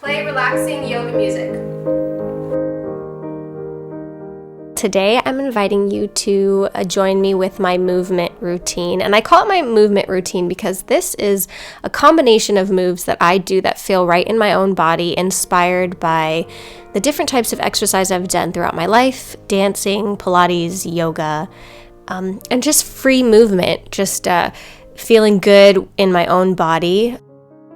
Play relaxing yoga music. Today, I'm inviting you to join me with my movement routine. And I call it my movement routine because this is a combination of moves that I do that feel right in my own body, inspired by the different types of exercise I've done throughout my life, dancing, Pilates, yoga, and just free movement, just feeling good in my own body.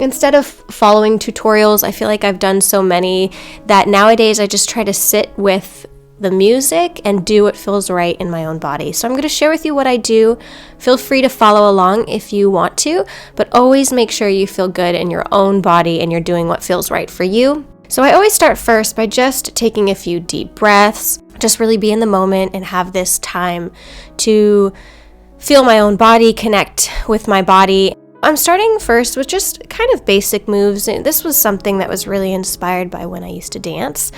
Instead of following tutorials, I feel like I've done so many that nowadays I just try to sit with the music and do what feels right in my own body. So I'm going to share with you what I do. Feel free to follow along if you want to, but always make sure you feel good in your own body and you're doing what feels right for you. So I always start first by just taking a few deep breaths, just really be in the moment and have this time to feel my own body, connect with my body. I'm starting first with just kind of basic moves. This was something that was really inspired by when I used to dance.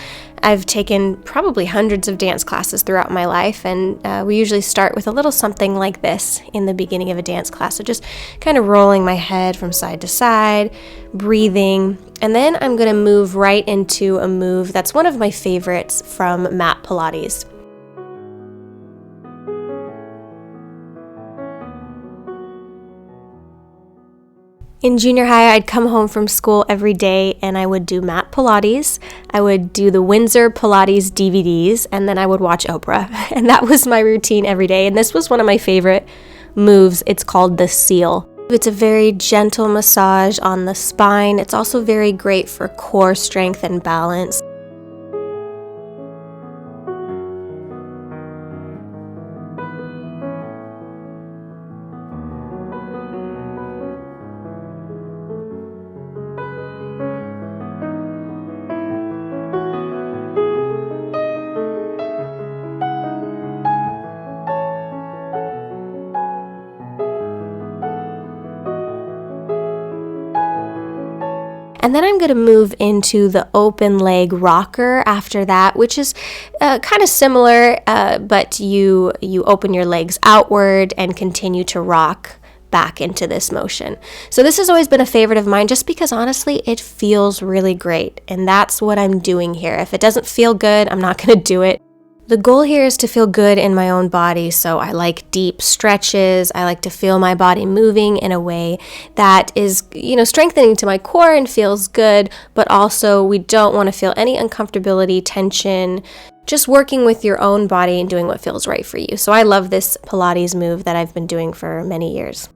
I've taken probably hundreds of dance classes throughout my life, and we usually start with a little something like this in the beginning of a dance class. So just kind of rolling my head from side to side, breathing, and then I'm going to move right into a move that's one of my favorites from mat Pilates. In junior high, I'd come home from school every day and I would do mat Pilates. I would do the Windsor Pilates DVDs, and then I would watch Oprah. And that was my routine every day. And this was one of my favorite moves. It's called the seal. It's a very gentle massage on the spine. It's also very great for core strength and balance. And then I'm going to move into the open leg rocker after that, which is kind of similar, but you open your legs outward and continue to rock back into this motion. So this has always been a favorite of mine just because honestly it feels really great, and that's what I'm doing here. If it doesn't feel good, I'm not going to do it. The goal here is to feel good in my own body, so I like deep stretches. I like to feel my body moving in a way that is, strengthening to my core and feels good, but also we don't want to feel any uncomfortability, tension, just working with your own body and doing what feels right for you. So I love this Pilates move that I've been doing for many years.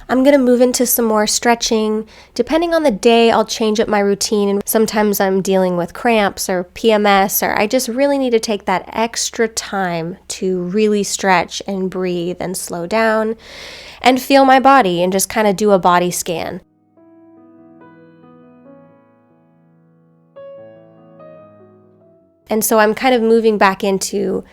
I'm going to move into some more stretching. Depending on the day, I'll change up my routine. And sometimes I'm dealing with cramps or PMS, or I just really need to take that extra time to really stretch and breathe and slow down and feel my body and just kind of do a body scan. And so I'm kind of moving back into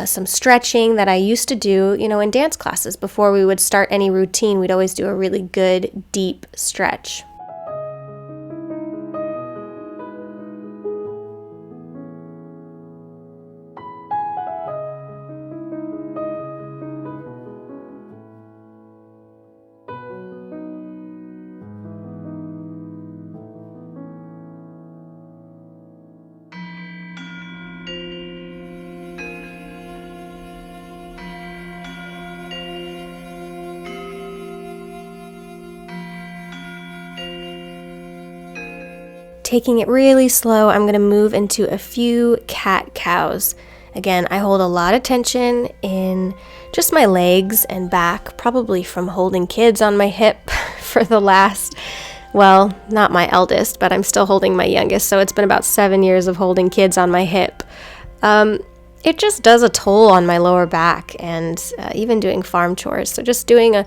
some stretching that I used to do, in dance classes. Before we would start any routine, we'd always do a really good, deep stretch. Taking it really slow, I'm going to move into a few cat-cows. Again, I hold a lot of tension in just my legs and back, probably from holding kids on my hip for the last, not my eldest, but I'm still holding my youngest, so it's been about 7 years of holding kids on my hip. It just does a toll on my lower back and even doing farm chores. So just doing a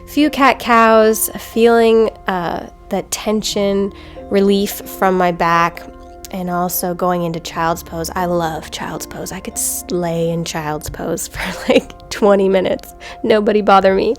few cat-cows, feeling that tension, relief from my back, and also going into child's pose. I love child's pose. I could lay in child's pose for like 20 minutes. Nobody bother me.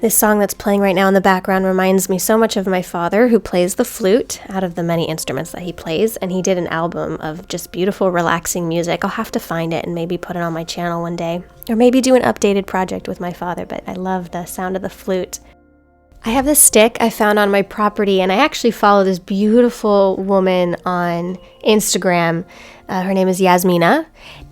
This song that's playing right now in the background reminds me so much of my father, who plays the flute out of the many instruments that he plays, and he did an album of just beautiful, relaxing music. I'll have to find it and maybe put it on my channel one day, or maybe do an updated project with my father, but I love the sound of the flute. I have this stick I found on my property, and I actually follow this beautiful woman on Instagram. Her name is Yasmina,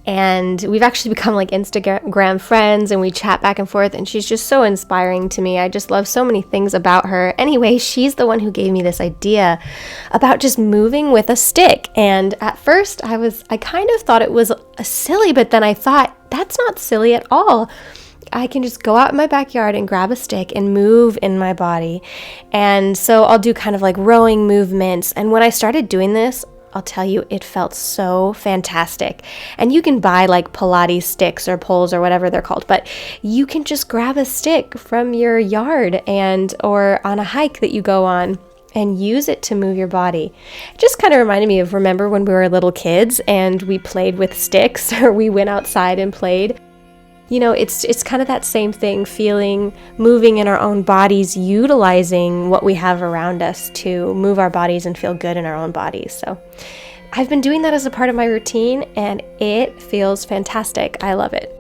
and we've actually become like Instagram friends, and we chat back and forth, and she's just so inspiring to me. I just love so many things about her. Anyway, she's the one who gave me this idea about just moving with a stick, and at first I kind of thought it was silly, but then I thought, that's not silly at all. I can just go out in my backyard and grab a stick and move in my body. And so I'll do kind of like rowing movements. And when I started doing this, I'll tell you, it felt so fantastic. And you can buy like Pilates sticks or poles or whatever they're called, but you can just grab a stick from your yard or on a hike that you go on and use it to move your body. It just kind of reminded me of, remember when we were little kids and we played with sticks, or we went outside and played? You know, it's kind of that same thing, moving in our own bodies, utilizing what we have around us to move our bodies and feel good in our own bodies. So I've been doing that as a part of my routine, and it feels fantastic. I love it.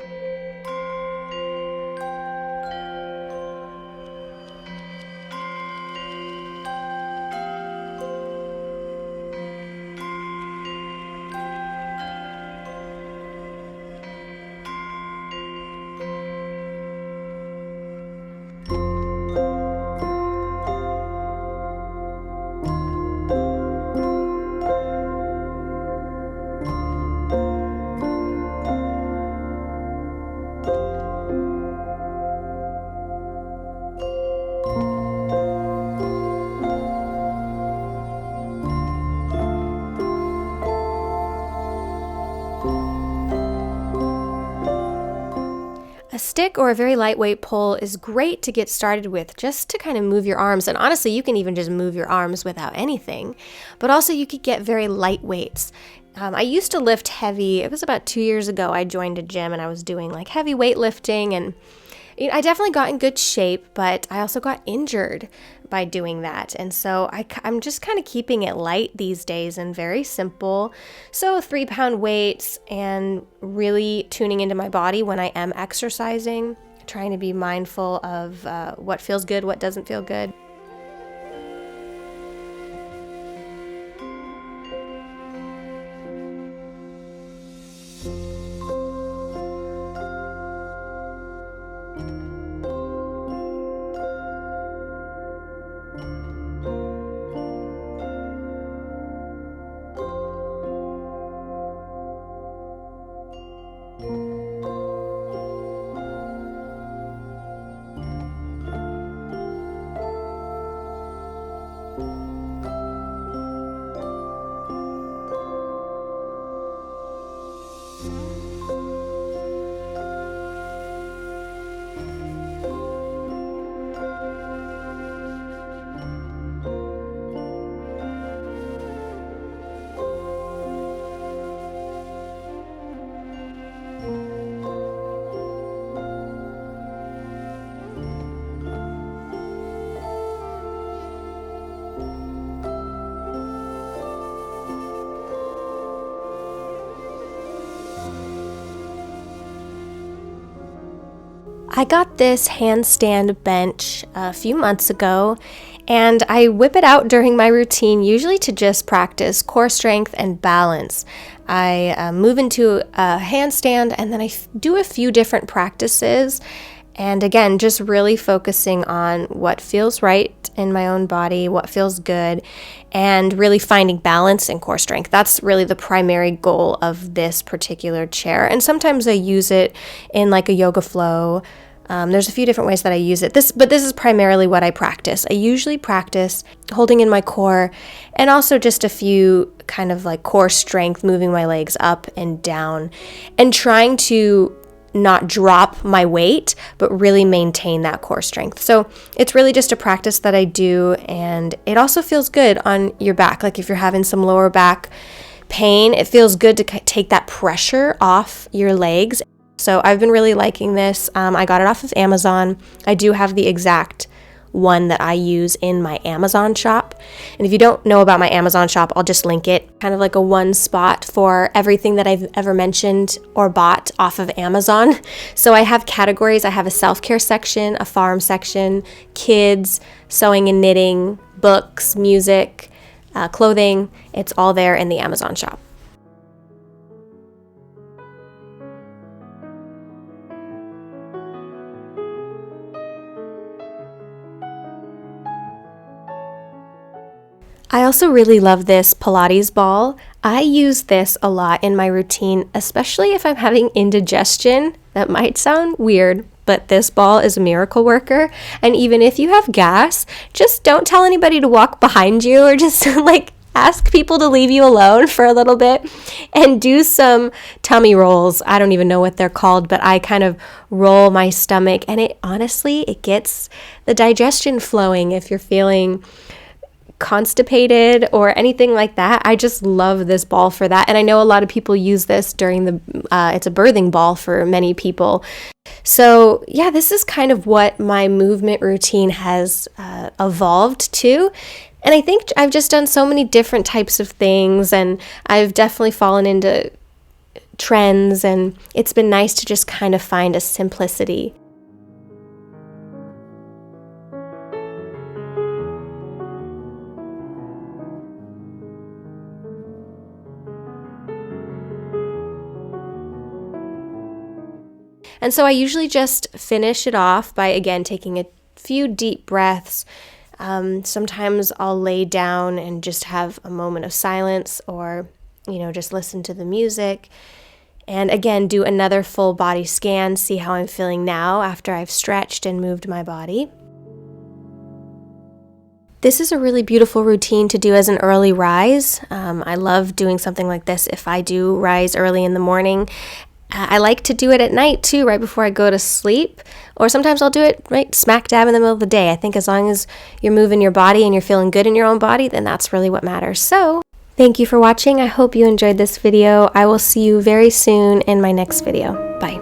A stick or a very lightweight pole is great to get started with, just to kind of move your arms. And honestly, you can even just move your arms without anything. But also you could get very light weights. I used to lift heavy. It was about 2 years ago I joined a gym and I was doing like heavy weightlifting, and I definitely got in good shape, but I also got injured by doing that. And so I'm just kind of keeping it light these days and very simple. So 3-pound weights, and really tuning into my body when I am exercising, trying to be mindful of what feels good, what doesn't feel good. I got this handstand bench a few months ago, and I whip it out during my routine, usually to just practice core strength and balance. I move into a handstand, and then I do a few different practices. And again, just really focusing on what feels right in my own body, what feels good, and really finding balance and core strength. That's really the primary goal of this particular chair. And sometimes I use it in like a yoga flow. There's a few different ways that I use it. But this is primarily what I practice. I usually practice holding in my core, and also just a few kind of like core strength, moving my legs up and down, and trying to not drop my weight, but really maintain that core strength. So it's really just a practice that I do, and it also feels good on your back. Like if you're having some lower back pain, it feels good to take that pressure off your legs. So I've been really liking this. I got it off of Amazon. I do have the exact one that I use in my Amazon shop. And if you don't know about my Amazon shop, I'll just link it. Kind of like a one spot for everything that I've ever mentioned or bought off of Amazon. So I have categories. I have a self-care section, a farm section, kids, sewing and knitting, books, music, clothing. It's all there in the Amazon shop. I also really love this Pilates ball. I use this a lot in my routine, especially if I'm having indigestion. That might sound weird, but this ball is a miracle worker. And even if you have gas, just don't tell anybody to walk behind you, or just like ask people to leave you alone for a little bit and do some tummy rolls. I don't even know what they're called, but I kind of roll my stomach, and it gets the digestion flowing if you're feeling constipated or anything like that. I just love this ball for that. And I know a lot of people use this during it's a birthing ball for many people. So yeah, this is kind of what my movement routine has evolved to. And I think I've just done so many different types of things, and I've definitely fallen into trends, and it's been nice to just kind of find a simplicity. And so I usually just finish it off by, again, taking a few deep breaths. Sometimes I'll lay down and just have a moment of silence, or, just listen to the music. And again, do another full body scan, see how I'm feeling now after I've stretched and moved my body. This is a really beautiful routine to do as an early rise. I love doing something like this if I do rise early in the morning. I like to do it at night too, right before I go to sleep. Or sometimes I'll do it right smack dab in the middle of the day. I think as long as you're moving your body and you're feeling good in your own body, then that's really what matters. So thank you for watching. I hope you enjoyed this video. I will see you very soon in my next video. Bye.